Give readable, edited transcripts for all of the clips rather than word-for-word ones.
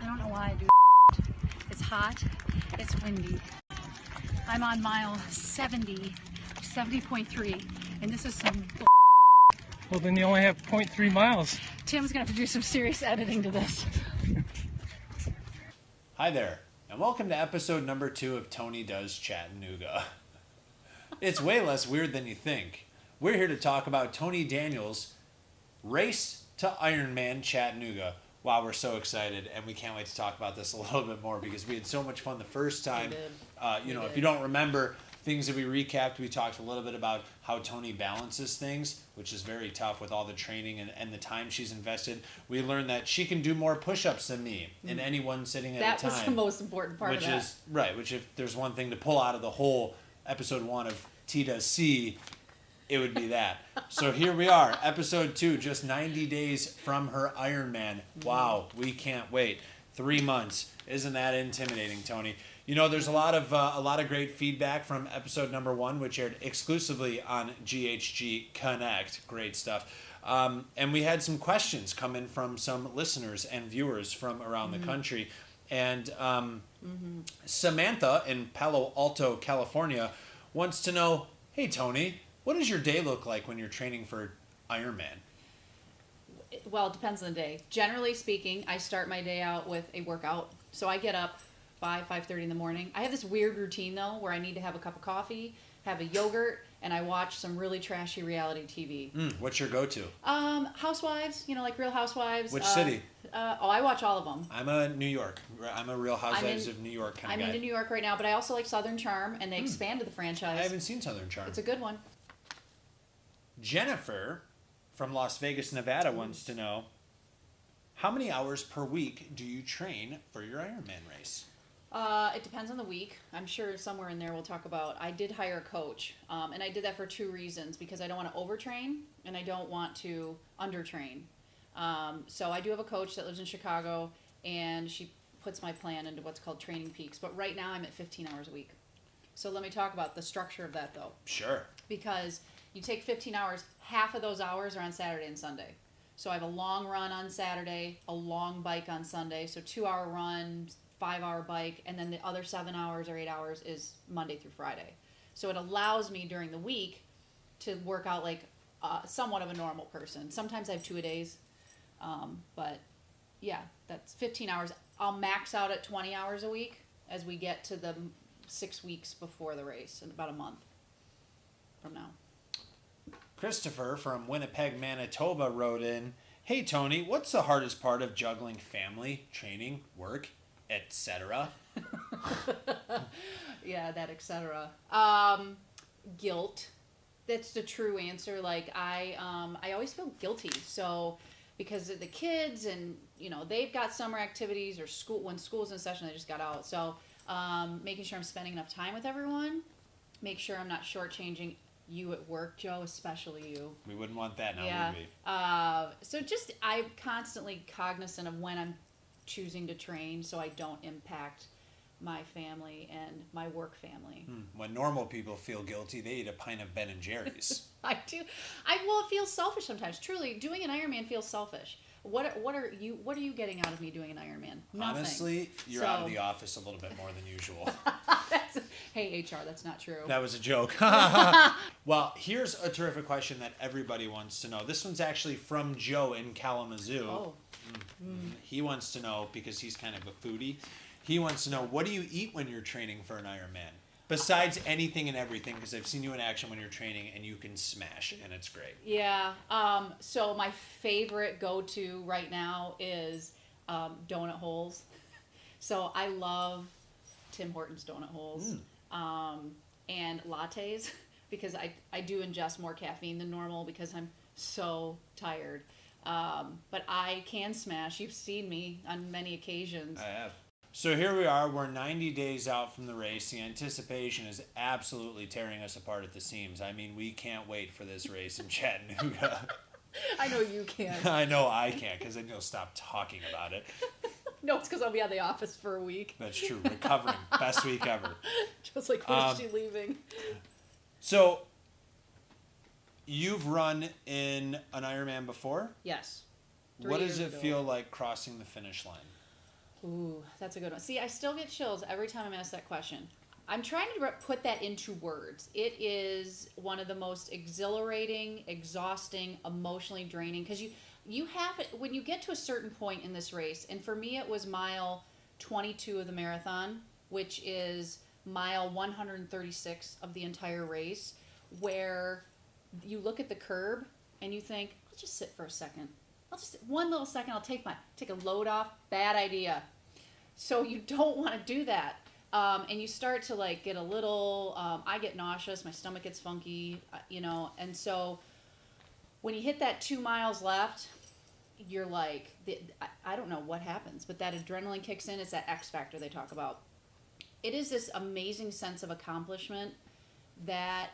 I don't know why I do. It's hot, it's windy. I'm on mile 70.3, and this is some. Well, then you only have 0.3 miles. Tim's gonna have to do some serious editing to this. Hi there, and welcome to episode number 2 of Toni Does Chattanooga. It's way less weird than you think. We're here to talk about Toni Daniels' race to Ironman Chattanooga. Wow, we're so excited, and we can't wait to talk about this a little bit more because we had so much fun the first time. If you don't remember things that we recapped, we talked a little bit about how Toni balances things, which is very tough with all the training and the time she's invested. We learned that she can do more push-ups than me and anyone sitting at a time. That was the most important part of that. Which if there's one thing to pull out of the whole episode 1 of T to C, it would be that. So here we are, episode 2, just 90 days from her Ironman. Wow, we can't wait. 3 months. Isn't that intimidating, Toni? You know, there's a lot of great feedback from episode number 1, which aired exclusively on GHG Connect. Great stuff. And we had some questions come in from some listeners and viewers from around the country. And Samantha in Palo Alto, California, wants to know, hey, Toni, what does your day look like when you're training for Ironman? Well, it depends on the day. Generally speaking, I start my day out with a workout. So I get up 5:30 in the morning. I have this weird routine, though, where I need to have a cup of coffee, have a yogurt, and I watch some really trashy reality TV. What's your go-to? Housewives, like Real Housewives. Which city? I watch all of them. I'm a New York. I'm a Real Housewives of New York kind of guy. I'm in New York right now, but I also like Southern Charm, and they expanded the franchise. I haven't seen Southern Charm. It's a good one. Jennifer from Las Vegas, Nevada wants to know, how many hours per week do you train for your Ironman race? It depends on the week. I'm sure somewhere in there we'll talk about. I did hire a coach, and I did that for 2 reasons, because I don't want to overtrain and I don't want to undertrain. So I do have a coach that lives in Chicago, and she puts my plan into what's called Training Peaks. But right now I'm at 15 hours a week. So let me talk about the structure of that, though. Sure. Because you take 15 hours, half of those hours are on Saturday and Sunday. So I have a long run on Saturday, a long bike on Sunday, so 2-hour run, 5-hour bike, and then the other 7 hours or 8 hours is Monday through Friday. So it allows me during the week to work out like somewhat of a normal person. Sometimes I have 2-a-days, but yeah, that's 15 hours. I'll max out at 20 hours a week as we get to the 6 weeks before the race, in about a month from now. Christopher from Winnipeg, Manitoba wrote in, hey, Toni, what's the hardest part of juggling family, training, work, etc.? Yeah, that etc. Guilt. That's the true answer. Like I always feel guilty. So because of the kids, and they've got summer activities or school, when school's in session, they just got out. So making sure I'm spending enough time with everyone. Make sure I'm not shortchanging you at work, Joe, especially you. We wouldn't want that now, yeah. would we? So just I'm constantly cognizant of when I'm choosing to train, so I don't impact my family and my work family. When normal people feel guilty, they eat a pint of Ben and Jerry's. I do. It feels selfish sometimes. Truly, doing an Ironman feels selfish. What are you getting out of me doing an Ironman? Nothing. Honestly, you're out of the office a little bit more than usual. Hey, HR, that's not true. That was a joke. Well, here's a terrific question that everybody wants to know. This one's actually from Joe in Kalamazoo. Oh. He wants to know, because he's kind of a foodie, he wants to know, what do you eat when you're training for an Ironman? Besides anything and everything, because I've seen you in action when you're training, and you can smash, and it's great. Yeah. So my favorite go-to right now is donut holes. So I love Tim Hortons donut holes and lattes, because I do ingest more caffeine than normal because I'm so tired. But I can smash. You've seen me on many occasions. I have. So here we are. We're 90 days out from the race. The anticipation is absolutely tearing us apart at the seams. I mean, we can't wait for this race in Chattanooga. I know you can't. I know I can't, because then you'll stop talking about it. No, it's because I'll be out of the office for a week. That's true. Recovering. Best week ever. Just like, when is she leaving? So, you've run in an Ironman before? Yes. What does it feel like crossing the finish line? Ooh, that's a good one. See, I still get chills every time I'm asked that question. I'm trying to put that into words. It is one of the most exhilarating, exhausting, emotionally draining, because you have it when you get to a certain point in this race. And for me, it was mile 22 of the marathon, which is mile 136 of the entire race, where you look at the curb and you think, I'll just sit for a second. I'll just one little second. I'll take a load off. Bad idea. So you don't want to do that. And you start to like get a little, I get nauseous, my stomach gets funky, and so when you hit that 2 miles left, you're like, I don't know what happens, but that adrenaline kicks in. It's that X factor they talk about. It is this amazing sense of accomplishment that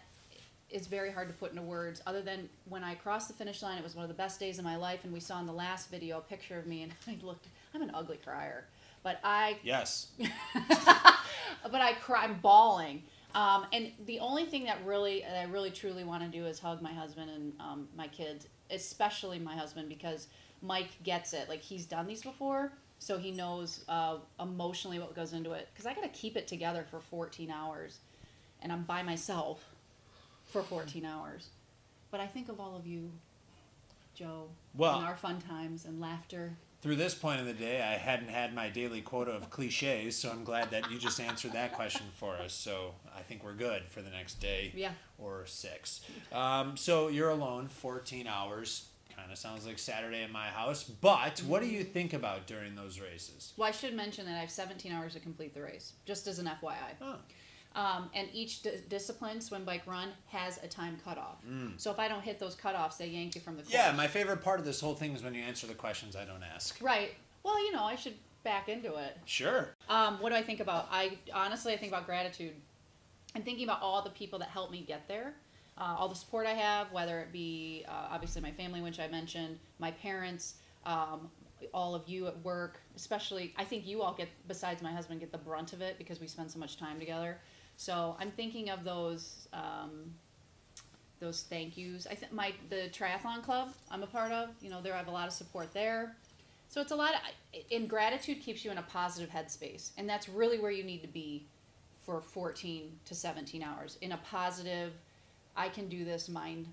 is very hard to put into words, other than when I crossed the finish line. It was one of the best days of my life, and we saw in the last video a picture of me, and I'm an ugly crier. But Yes. but I'm bawling. And the only thing that I really truly want to do is hug my husband and my kids, especially my husband, because Mike gets it. Like, he's done these before, so he knows emotionally what goes into it. Because I got to keep it together for 14 hours, and I'm by myself for 14 hours. But I think of all of you, Joe, and our fun times and laughter. Through this point of the day, I hadn't had my daily quota of cliches, so I'm glad that you just answered that question for us. So I think we're good for the next day or 6. So you're alone, 14 hours. Kind of sounds like Saturday in my house. But what do you think about during those races? Well, I should mention that I have 17 hours to complete the race, just as an FYI. Oh. And each discipline, swim, bike, run, has a time cutoff. So if I don't hit those cutoffs, they yank you from the course. Yeah, my favorite part of this whole thing is when you answer the questions I don't ask. Right. Well, I should back into it. Sure. What do I think about? I think about gratitude. I'm thinking about all the people that helped me get there. All the support I have, whether it be obviously my family, which I mentioned, my parents, all of you at work, especially. I think you all get, besides my husband, get the brunt of it because we spend so much time together. So I'm thinking of those thank yous. I think the triathlon club I'm a part of. There I have a lot of support there. So it's a lot and gratitude keeps you in a positive headspace, and that's really where you need to be for 14 to 17 hours in a positive. I can do this mind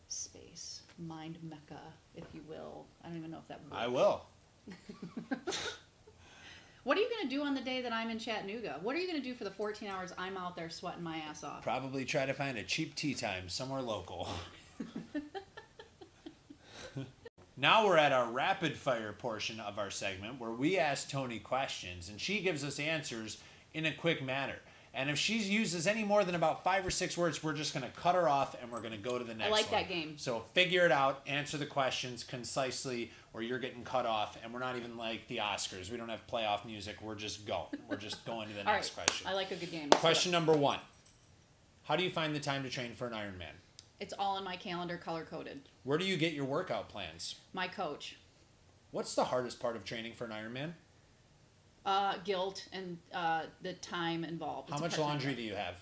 space, mind mecca, if you will. I don't even know if that works. I will. What are you going to do on the day that I'm in Chattanooga? What are you going to do for the 14 hours I'm out there sweating my ass off? Probably try to find a cheap tea time somewhere local. Now we're at our rapid fire portion of our segment where we ask Toni questions and she gives us answers in a quick manner. And if she uses any more than about 5 or 6 words, we're just going to cut her off and we're going to go to the next one. I like that game. So figure it out, answer the questions concisely, or you're getting cut off. And we're not even like the Oscars. We don't have playoff music. We're just going. We're just going to the next question. I like a good game. Question number 1. How do you find the time to train for an Ironman? It's all in my calendar, color-coded. Where do you get your workout plans? My coach. What's the hardest part of training for an Ironman? Guilt and the time involved. How much laundry do you have?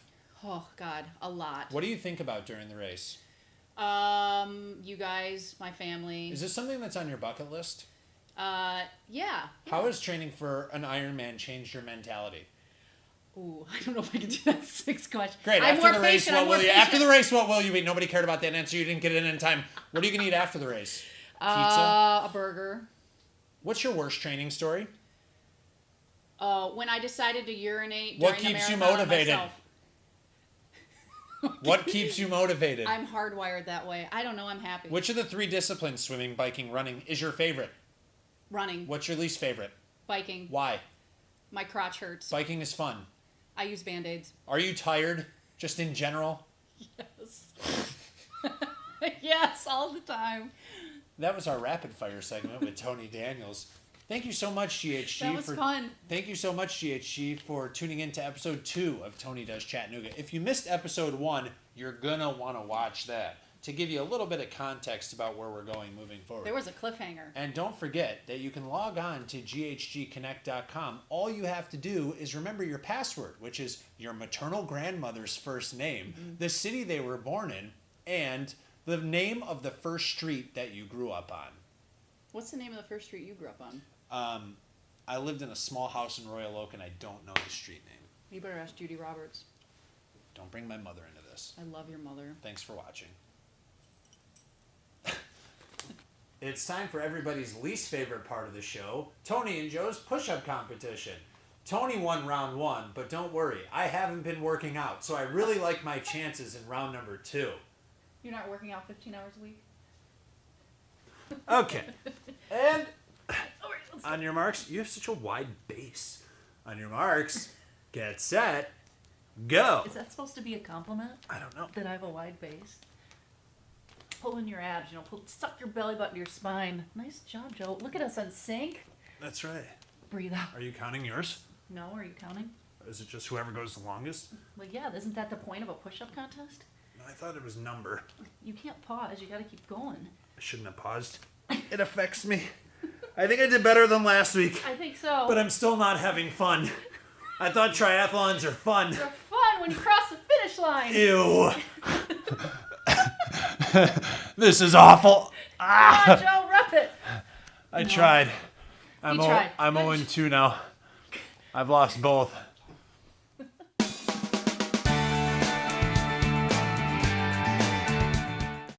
Oh, God, a lot. What do you think about during the race? You guys, my family. Is this something that's on your bucket list? Yeah. How has training for an Ironman changed your mentality? Ooh, I don't know if I can do that 6 question. Great. After the race, what will you? After the race, what will you eat? Nobody cared about that answer. You didn't get it in time. What are you gonna eat after the race? Pizza. A burger. What's your worst training story? When I decided to urinate. What during keeps the you marathon motivated? myself. What keeps you motivated? I'm hardwired that way. I don't know. I'm happy. Which of the 3 disciplines, swimming, biking, running, is your favorite? Running. What's your least favorite? Biking. Why? My crotch hurts. Biking is fun. I use Band-Aids. Are you tired, just in general? Yes. Yes, all the time. That was our rapid fire segment with Toni Daniels. Thank you so much, GHG. That was fun. Thank you so much, GHG, for tuning in to episode 2 of Toni Does Chattanooga. If you missed episode 1, you're going to want to watch that to give you a little bit of context about where we're going moving forward. There was a cliffhanger. And don't forget that you can log on to ghgconnect.com. All you have to do is remember your password, which is your maternal grandmother's first name, the city they were born in, and the name of the first street that you grew up on. What's the name of the first street you grew up on? I lived in a small house in Royal Oak, and I don't know the street name. You better ask Judy Roberts. Don't bring my mother into this. I love your mother. Thanks for watching. It's time for everybody's least favorite part of the show, Toni and Joe's push-up competition. Toni won round 1, but don't worry, I haven't been working out, so I really like my chances in round number 2. You're not working out 15 hours a week? Okay. And on your marks, you have such a wide base. On your marks, get set, go. Is that supposed to be a compliment? I don't know. That I have a wide base? Pull in your abs, suck your belly button to your spine. Nice job, Joe. Look at us on sync. That's right. Breathe out. Are you counting yours? No, are you counting? Or is it just whoever goes the longest? Well, yeah, isn't that the point of a push-up contest? No, I thought it was number. You can't pause. You gotta keep going. I shouldn't have paused. It affects me. I think I did better than last week. I think so. But I'm still not having fun. I thought triathlons are fun. They're fun when you cross the finish line. Ew. This is awful. Come on, Joe, rep it. I tried. You tried. I'm 0-2 now. I've lost both.